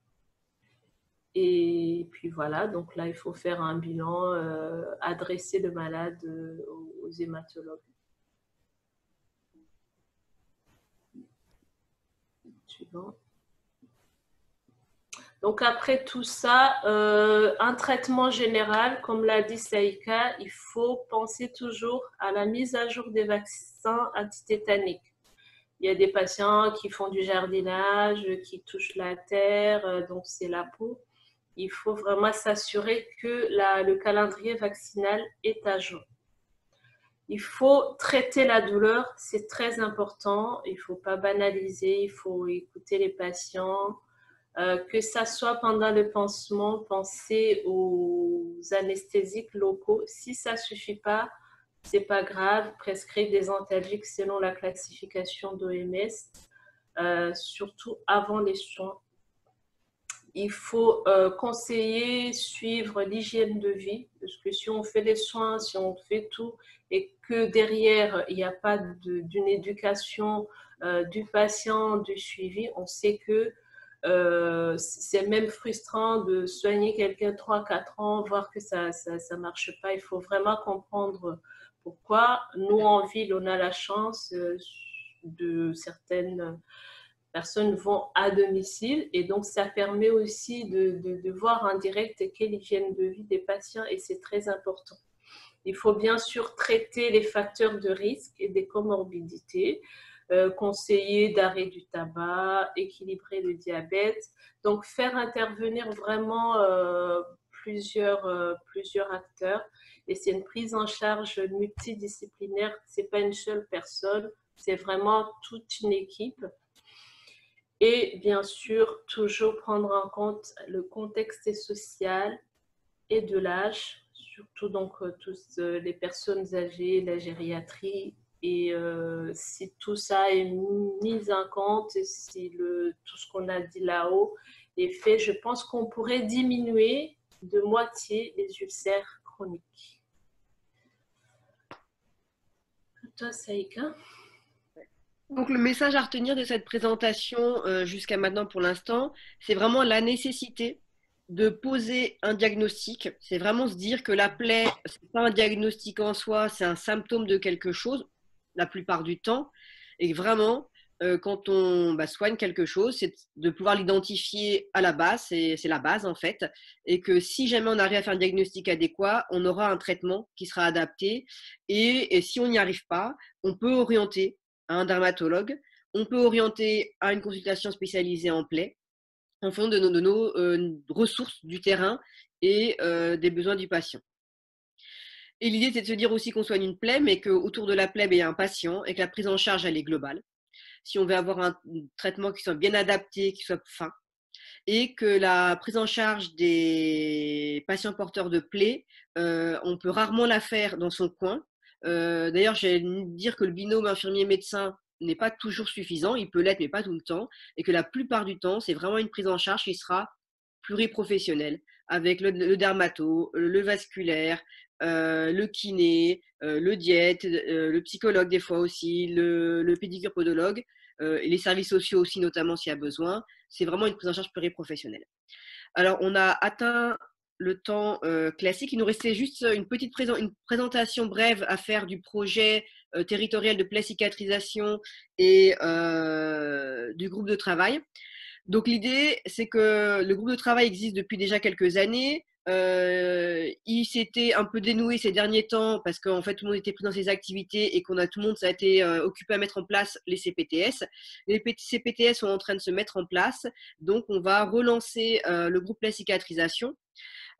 Et puis voilà, donc là, il faut faire un bilan, adresser le malade aux hématologues. Suivant. Donc après tout ça, un traitement général, comme l'a dit Saïka, il faut penser toujours à la mise à jour des vaccins antitétaniques. Il y a des patients qui font du jardinage, qui touchent la terre, donc c'est la peau. Il faut vraiment s'assurer que le calendrier vaccinal est à jour. Il faut traiter la douleur, c'est très important. Il ne faut pas banaliser, il faut écouter les patients. Que ça soit pendant le pansement, penser aux anesthésiques locaux. Si ça ne suffit pas, ce n'est pas grave. Prescrire des antalgiques selon la classification d'OMS, surtout avant les soins. Il faut conseiller, suivre l'hygiène de vie, parce que si on fait les soins, si on fait tout, et que derrière, il n'y a pas d'une éducation du patient, du suivi, on sait que c'est même frustrant de soigner quelqu'un 3-4 ans, voir que ça marche pas. Il faut vraiment comprendre pourquoi. Nous, en ville, on a la chance de certaines personnes vont à domicile et donc ça permet aussi de voir en direct quelle hygiène de vie des patients et c'est très important. Il faut bien sûr traiter les facteurs de risque et des comorbidités, conseiller d'arrêt du tabac, équilibrer le diabète. Donc, faire intervenir vraiment plusieurs acteurs. Et c'est une prise en charge multidisciplinaire. Ce n'est pas une seule personne, c'est vraiment toute une équipe. Et bien sûr, toujours prendre en compte le contexte social et de l'âge, surtout donc tous les personnes âgées, la gériatrie. Et si tout ça est mis en compte, si tout ce qu'on a dit là-haut est fait, je pense qu'on pourrait diminuer de moitié les ulcères chroniques. Toi, Saïka? Donc le message à retenir de cette présentation jusqu'à maintenant pour l'instant, c'est vraiment la nécessité de poser un diagnostic. C'est vraiment se dire que la plaie, ce n'est pas un diagnostic en soi, c'est un symptôme de quelque chose, la plupart du temps. Et vraiment, quand on soigne quelque chose, c'est de pouvoir l'identifier à la base, c'est la base en fait. Et que si jamais on arrive à faire un diagnostic adéquat, on aura un traitement qui sera adapté. Et si on n'y arrive pas, on peut orienter à un dermatologue, on peut orienter à une consultation spécialisée en plaie en fonction de nos ressources du terrain et des besoins du patient. Et l'idée, c'est de se dire aussi qu'on soigne une plaie, mais qu'autour de la plaie, il y a un patient et que la prise en charge, elle est globale. Si on veut avoir un traitement qui soit bien adapté, qui soit fin, et que la prise en charge des patients porteurs de plaies, on peut rarement la faire dans son coin. D'ailleurs, j'allais dire que le binôme infirmier-médecin n'est pas toujours suffisant, il peut l'être, mais pas tout le temps, et que la plupart du temps, c'est vraiment une prise en charge qui sera pluriprofessionnelle, avec le dermato, le vasculaire, le kiné, le diète, le psychologue des fois aussi, le pédicure podologue, et les services sociaux aussi, notamment s'il y a besoin. C'est vraiment une prise en charge pluriprofessionnelle. Alors, on a atteint le temps classique. Il nous restait juste une petite une présentation brève à faire du projet territorial de plaie cicatrisation et du groupe de travail. Donc, l'idée, c'est que le groupe de travail existe depuis déjà quelques années. Il s'était un peu dénoué ces derniers temps parce qu'en fait tout le monde était pris dans ses activités et tout le monde a été occupé à mettre en place les CPTS. Les CPTS sont en train de se mettre en place, donc on va relancer le groupe La Cicatrisation.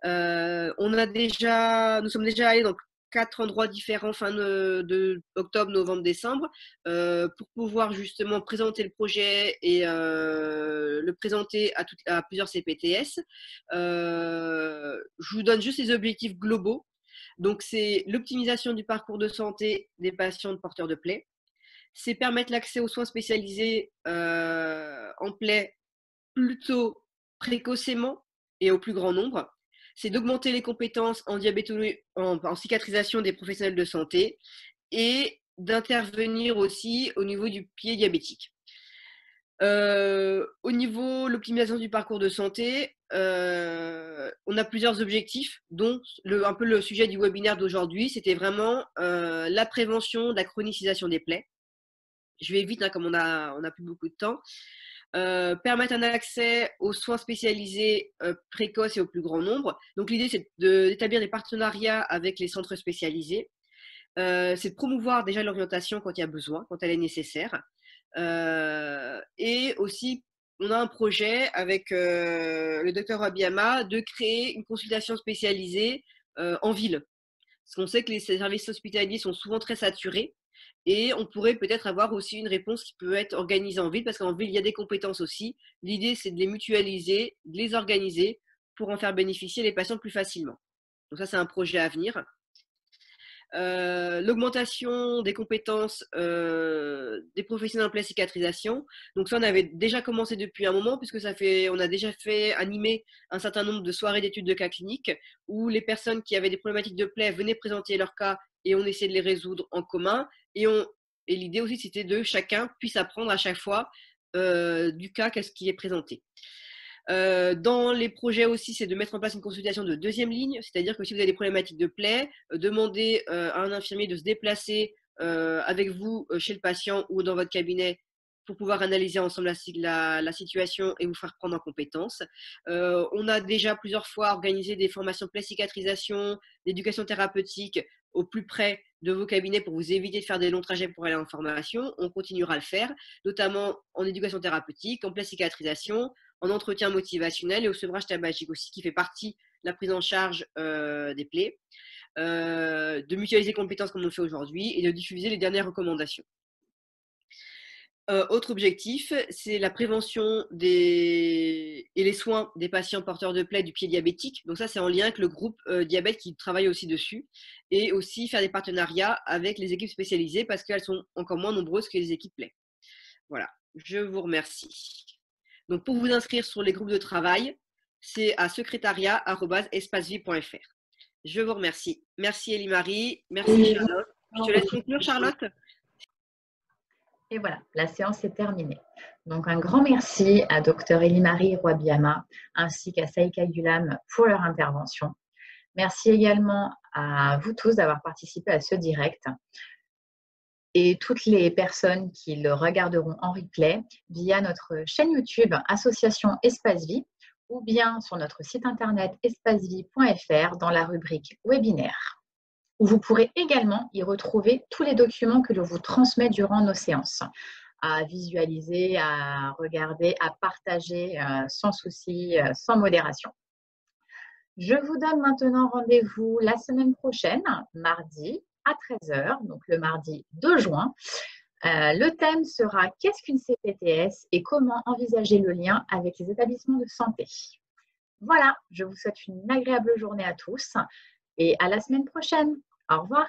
Nous sommes déjà allés dans 4 endroits différents fin de octobre, novembre, décembre pour pouvoir justement présenter le projet et le présenter à plusieurs CPTS. Je vous donne juste les objectifs globaux. Donc, c'est l'optimisation du parcours de santé des patients porteurs de plaies. C'est permettre l'accès aux soins spécialisés en plaies plutôt précocement et au plus grand nombre. C'est d'augmenter les compétences en diabétologie, en cicatrisation des professionnels de santé et d'intervenir aussi au niveau du pied diabétique. Au niveau de l'optimisation du parcours de santé, on a plusieurs objectifs, dont un peu le sujet du webinaire d'aujourd'hui, c'était vraiment la prévention de la chronicisation des plaies. Je vais vite, hein, comme on a plus beaucoup de temps. Permettre un accès aux soins spécialisés précoces et au plus grand nombre. Donc l'idée, c'est d'établir des partenariats avec les centres spécialisés. C'est de promouvoir déjà l'orientation quand il y a besoin, quand elle est nécessaire. Et aussi, on a un projet avec le docteur Abiyama de créer une consultation spécialisée en ville. Parce qu'on sait que les services hospitaliers sont souvent très saturés. Et on pourrait peut-être avoir aussi une réponse qui peut être organisée en ville, parce qu'en ville, il y a des compétences aussi. L'idée, c'est de les mutualiser, de les organiser pour en faire bénéficier les patients plus facilement. Donc ça, c'est un projet à venir. L'augmentation des compétences des professionnels en plaie cicatrisation. Donc ça, on avait déjà commencé depuis un moment, puisque on a déjà fait animer un certain nombre de soirées d'études de cas cliniques où les personnes qui avaient des problématiques de plaie venaient présenter leur cas et on essayait de les résoudre en commun. Et l'idée aussi, c'était de chacun puisse apprendre à chaque fois du cas qu'est-ce qui est présenté. Dans les projets aussi, c'est de mettre en place une consultation de deuxième ligne, c'est-à-dire que si vous avez des problématiques de plaie, demandez à un infirmier de se déplacer avec vous chez le patient ou dans votre cabinet pour pouvoir analyser ensemble la situation et vous faire prendre en compétence. On a déjà plusieurs fois organisé des formations plaie cicatrisation, d'éducation thérapeutique au plus près de vos cabinets pour vous éviter de faire des longs trajets pour aller en formation. On continuera à le faire, notamment en éducation thérapeutique, en plaie cicatrisation, en entretien motivationnel et au sevrage tabagique aussi, qui fait partie de la prise en charge des plaies, de mutualiser les compétences comme on le fait aujourd'hui et de diffuser les dernières recommandations. Autre objectif, c'est la prévention et les soins des patients porteurs de plaies du pied diabétique. Donc ça, c'est en lien avec le groupe diabète qui travaille aussi dessus. Et aussi faire des partenariats avec les équipes spécialisées parce qu'elles sont encore moins nombreuses que les équipes plaies. Voilà, je vous remercie. Donc pour vous inscrire sur les groupes de travail, c'est à secrétariat@espacevie.fr. Je vous remercie. Merci Elie-Marie, merci Charlotte. Je te laisse conclure Charlotte. Et voilà, la séance est terminée. Donc, un grand merci à Dr Elie-Marie Roy-Biama ainsi qu'à Saïka Gulam pour leur intervention. Merci également à vous tous d'avoir participé à ce direct et toutes les personnes qui le regarderont en replay via notre chaîne YouTube Association Espace Vie ou bien sur notre site internet espacevie.fr dans la rubrique webinaire, où vous pourrez également y retrouver tous les documents que je vous transmets durant nos séances, à visualiser, à regarder, à partager sans souci, sans modération. Je vous donne maintenant rendez-vous la semaine prochaine, mardi à 13 h, donc le mardi 2 juin. Le thème sera « Qu'est-ce qu'une CPTS et comment envisager le lien avec les établissements de santé ?» Voilà, je vous souhaite une agréable journée à tous et à la semaine prochaine. Au revoir.